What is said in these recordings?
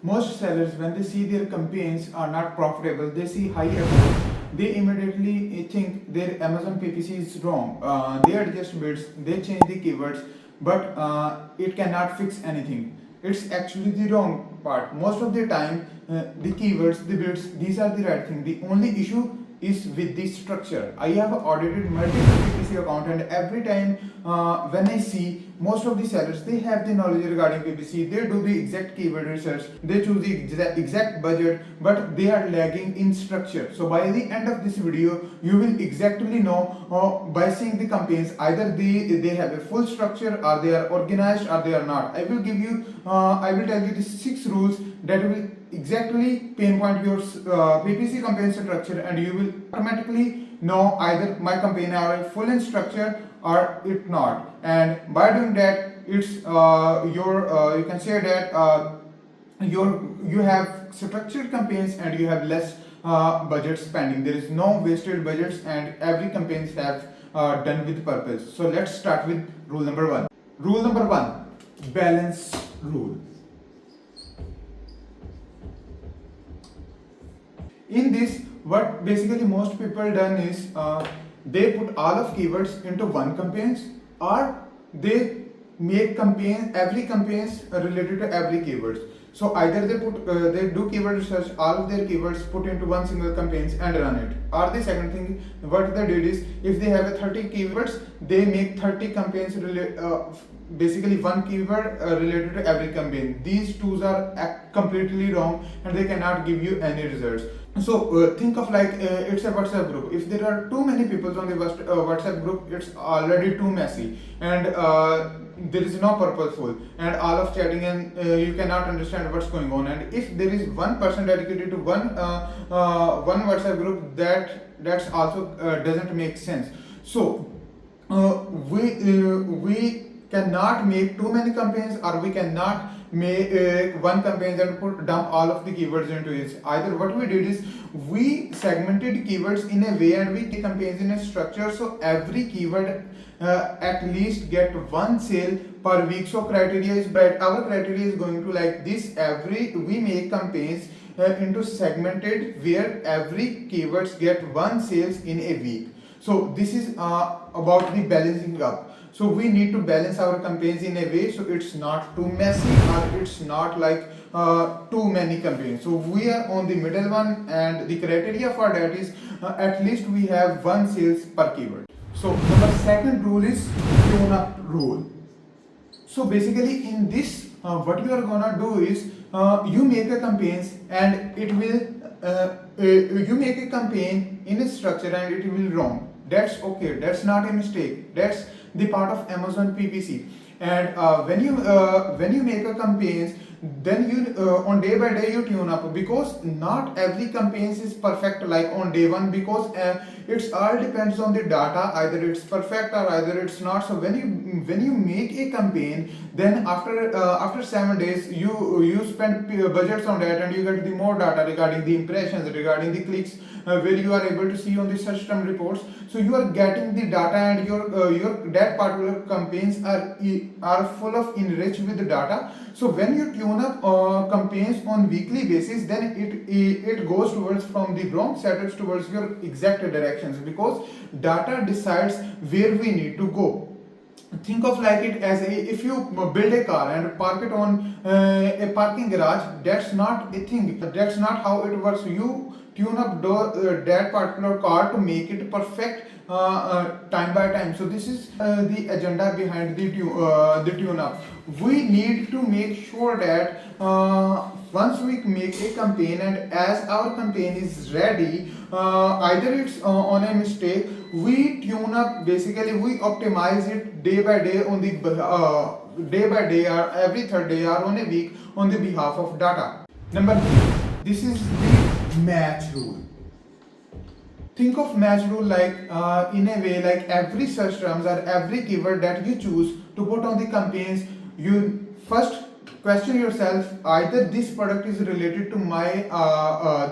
most sellers, when they see their campaigns are not profitable, they see high efforts, they immediately think their Amazon PPC is wrong. They adjust bids, they change the keywords, but it cannot fix anything. It's actually the wrong part. Most of the time, the keywords, the bids, these are the right thing. The only issue is with the structure. I have audited multiple PPC account, and every time when I see most of the sellers, they have the knowledge regarding PPC, they do the exact keyword research, they choose the exact budget, but they are lagging in structure. So by the end of this video, you will exactly know by seeing the campaigns, either they have a full structure, or they are organized, or they are not. I will give you, I will tell you the 6 rules that will exactly pinpoint your PPC campaign structure, and you will automatically know either my campaign are full in structure or it not. And by doing that, it's you can say that you have structured campaigns and you have less budget spending. There is no wasted budgets, and every campaigns have done with purpose. So let's start with rule number 1. Rule number 1, balance rule. In this, what basically most people done is they put all of keywords into one campaigns, or they make every campaigns related to every keywords. So either they do keyword research, all of their keywords put into one single campaigns and run it. Or the second thing, what they did is, if they have a 30 keywords, they make 30 campaigns basically one keyword related to every campaign. These tools are completely wrong, and they cannot give you any results. So think of like it's a WhatsApp group. If there are too many people on the WhatsApp group, it's already too messy, and there is no purposeful, and all of chatting, and you cannot understand what's going on. And if there is one person dedicated to one WhatsApp group, that's also doesn't make sense. So we cannot make too many campaigns, or we cannot make one campaign and dump all of the keywords into it. Either what we did is, we segmented keywords in a way, and we campaigns in a structure, so every keyword at least get one sale per week. So criteria is bright. Our criteria is going to like this: we make campaigns into segmented, where every keywords get one sales in a week. So this is about the balancing up. So we need to balance our campaigns in a way so it's not too messy, or it's not like too many campaigns. So we are on the middle one, and the criteria for that is at least we have one sales per keyword. So number second rule is tune up rule. So basically in this, what you are gonna do is you make a campaigns, and it will you make a campaign in a structure and it will wrong. That's okay. That's not a mistake. That's the part of Amazon PPC. And when you make a campaigns, then you on day by day you tune up, because not every campaigns is perfect like on day one, because it's all depends on the data. Either it's perfect or either it's not. So when you make a campaign, then after 7 days you spend budgets on that, and you get the more data regarding the impressions, regarding the clicks, where you are able to see on the search term reports. So you are getting the data, and your that particular campaigns are full of enriched with the data. So when you tune up campaigns on weekly basis, then it goes towards from the wrong setups towards your exact directions, because data decides where we need to go. Think of like it as if you build a car and park it on a parking garage. That's not a thing. That's not how it works. You tune up that particular car to make it perfect time by time. So this is the agenda behind the tune up. We need to make sure that once we make a campaign, and as our campaign is ready, either it's on a mistake, we tune up. Basically we optimize it day by day on the day by day, or every third day, or on a week, on the behalf of data. Number 3, this is the match rule. Think of match rule like in a way like every search terms or every keyword that you choose to put on the campaigns, you first question yourself, either this product is related to my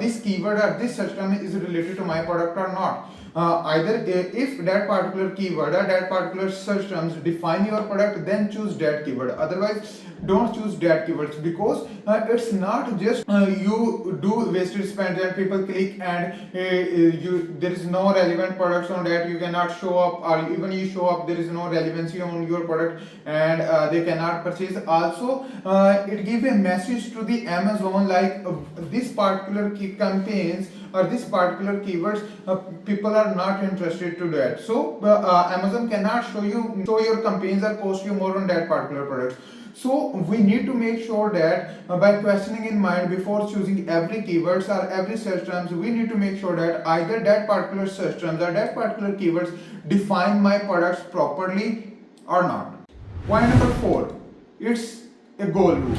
this keyword, or this search term is related to my product or not. Either if that particular keyword or that particular search terms define your product, then choose that keyword. Otherwise, don't choose that keywords, because it's not just you do wasted spend and people click and there is no relevant products on that, you cannot show up, or even you show up there is no relevancy on your product and they cannot purchase. Also it gives a message to the Amazon like this particular key campaigns or this particular keywords people are not interested to that, so Amazon cannot show your campaigns or cost you more on that particular product. So we need to make sure that by questioning in mind before choosing every keywords or every search terms, we need to make sure that either that particular search terms or that particular keywords define my products properly or not. Point number 4, it's a goal rule.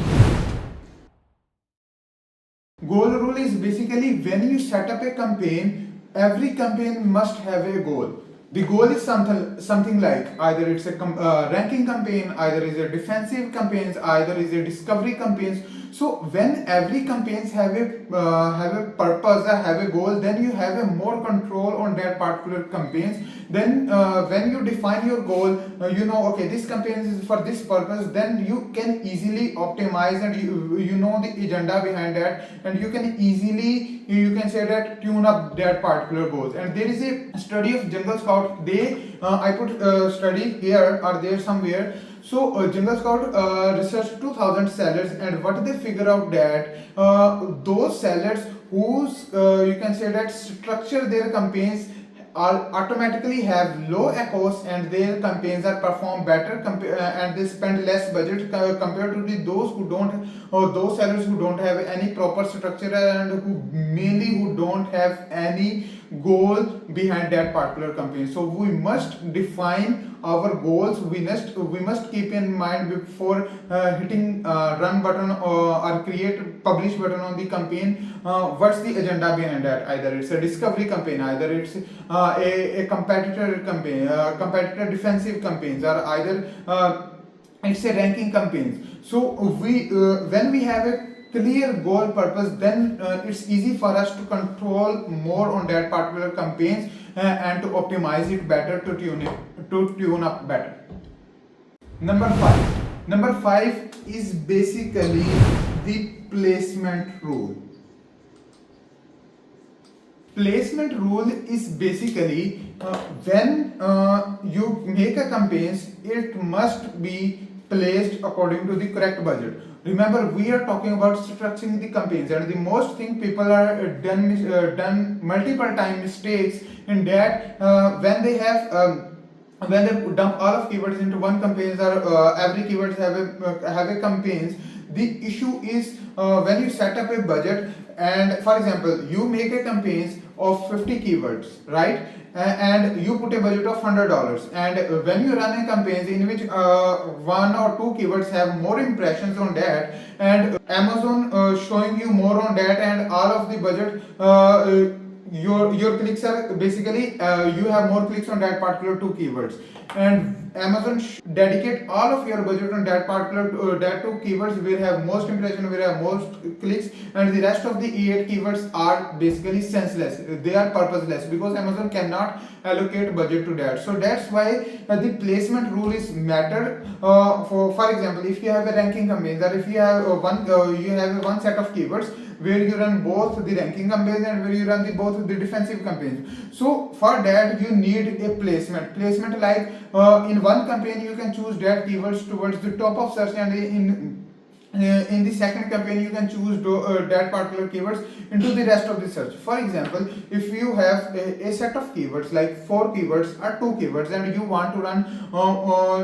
Goal rule is basically when you set up a campaign, every campaign must have a goal. The goal is something like either it's a ranking campaign, either is a defensive campaigns, either is a discovery campaigns. So when every campaigns have a purpose or have a goal, then you have a more control on that particular campaigns. Then when you define your goal, you know, okay, this campaign is for this purpose, then you can easily optimize and you know the agenda behind that, and you can easily, you can say that, tune up that particular goals. And there is a study of Jungle Scout. I put study here or there somewhere. So Jungle Scout researched 2000 sellers, and what they figure out that those sellers whose you can say that structure their campaigns are automatically have low echoes and their campaigns are perform better and they spend less budget compared to those who don't, or those sellers who don't have any proper structure and who don't have any goal behind that particular campaign. So we must define our goals. We must keep in mind before hitting run button or create publish button on the campaign. What's the agenda behind that? Either it's a discovery campaign, either it's a competitor campaign, competitor defensive campaigns, or either it's a ranking campaigns. So when we have a clear goal purpose, then it's easy for us to control more on that particular campaigns and to optimize it better, to tune up better. Number 5 is basically the placement rule. Placement rule is basically when you make a campaigns, it must be placed according to the correct budget. Remember, we are talking about structuring the campaigns, and the most thing people are done multiple time mistakes in that when they dump all of keywords into one campaigns, or every keywords have a campaigns. The issue is when you set up a budget, and for example, you make a campaigns of 50 keywords, right? And you put a budget of $100, and when you run a campaigns in which 1 or 2 keywords have more impressions on that, and Amazon showing you more on that, and all of the budget your clicks are basically you have more clicks on that particular 2 keywords, and Amazon dedicate all of your budget on that particular that 2 keywords will have most impression, will have most clicks, and the rest of the 8 keywords are basically senseless, they are purposeless, because Amazon cannot allocate budget to that. So that's why the placement rule is matter. For example, if you have a ranking campaign, or if you have one set of keywords where you run both the ranking campaigns and where you run both the defensive campaigns. So for that you need a placement like in one campaign you can choose that keywords towards the top of search, and in the second campaign you can choose that particular keywords into the rest of the search. For example, if you have a set of keywords like 4 keywords or 2 keywords, and you want to run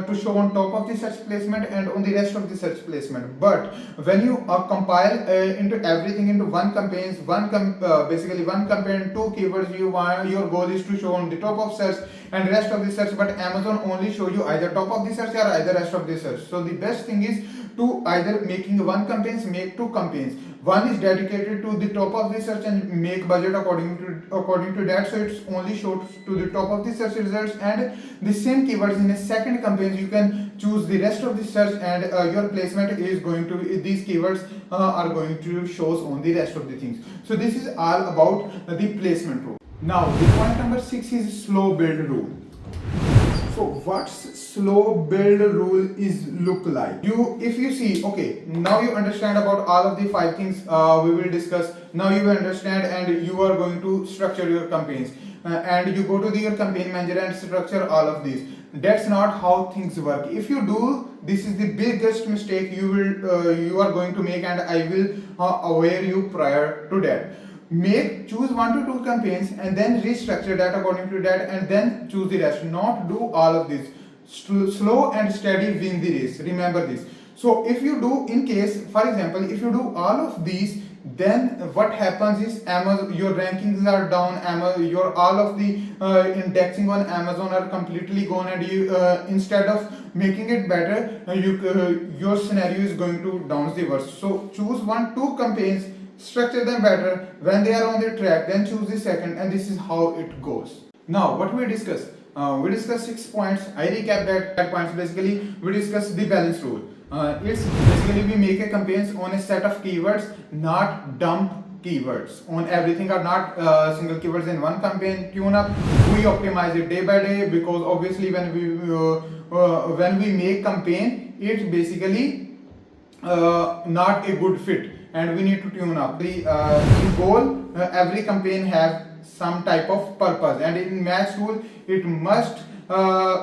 to show on top of the search placement and on the rest of the search placement, but when you compile into everything into one campaigns, basically one campaign, 2 keywords, your goal is to show on the top of search and rest of the search, but Amazon only show you either top of the search or either rest of the search. So the best thing is to either making one campaigns, make 2 campaigns. One is dedicated to the top of the search and make budget according to that, so it's only shows to the top of the search results, and the same keywords in a second campaign you can choose the rest of the search, and your placement is going to, these keywords are going to shows on the rest of the things. So this is all about the placement rule. Now, the point number 6 is slow build rule. So what's slow build rule is look like? If you see, okay, now you understand about all of the 5 things we will discuss. Now you understand and you are going to structure your campaigns. And you go to your campaign manager and structure all of these. That's not how things work. If you do, this is the biggest mistake you are going to make, and I will aware you prior to that. Choose 1 to 2 campaigns and then restructure that according to that, and then choose the rest. Not do all of this. Slow and steady win the race. Remember this. So if you do, in case, for example, if you do all of these, then what happens is Amazon, your rankings are down. Your all of the indexing on Amazon are completely gone, and you instead of making it better, your scenario is going to down the worst. So choose 1 2 campaigns, structure them better. When they are on the track, then choose the second, and this is how it goes. Now, what we discussed? We discussed 6 points. I recap that points. Basically, we discussed the balance rule. It's basically we make a campaigns on a set of keywords, not dump keywords on everything, or not single keywords in one campaign. Tune up. We optimize it day by day, because obviously when we make campaign, it's basically not a good fit, and we need to tune up the goal. Every campaign have some type of purpose, and in match tool it must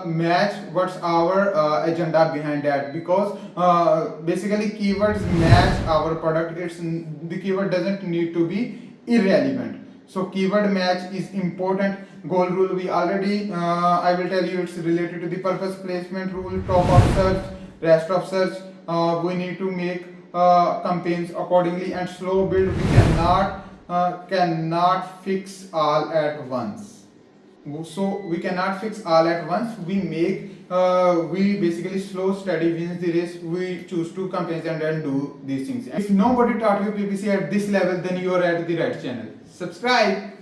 match what's our agenda behind that, because basically keywords match our product. It's the keyword doesn't need to be irrelevant, so keyword match is important. Goal rule we already I will tell you, it's related to the purpose. Placement rule, top of search, rest of search, we need to make campaigns accordingly. And slow build, we cannot fix all at once. So we cannot fix all at once. We basically slow steady wins the race. We choose 2 campaigns and then do these things. If nobody taught you PPC at this level, then you are at the right channel. Subscribe.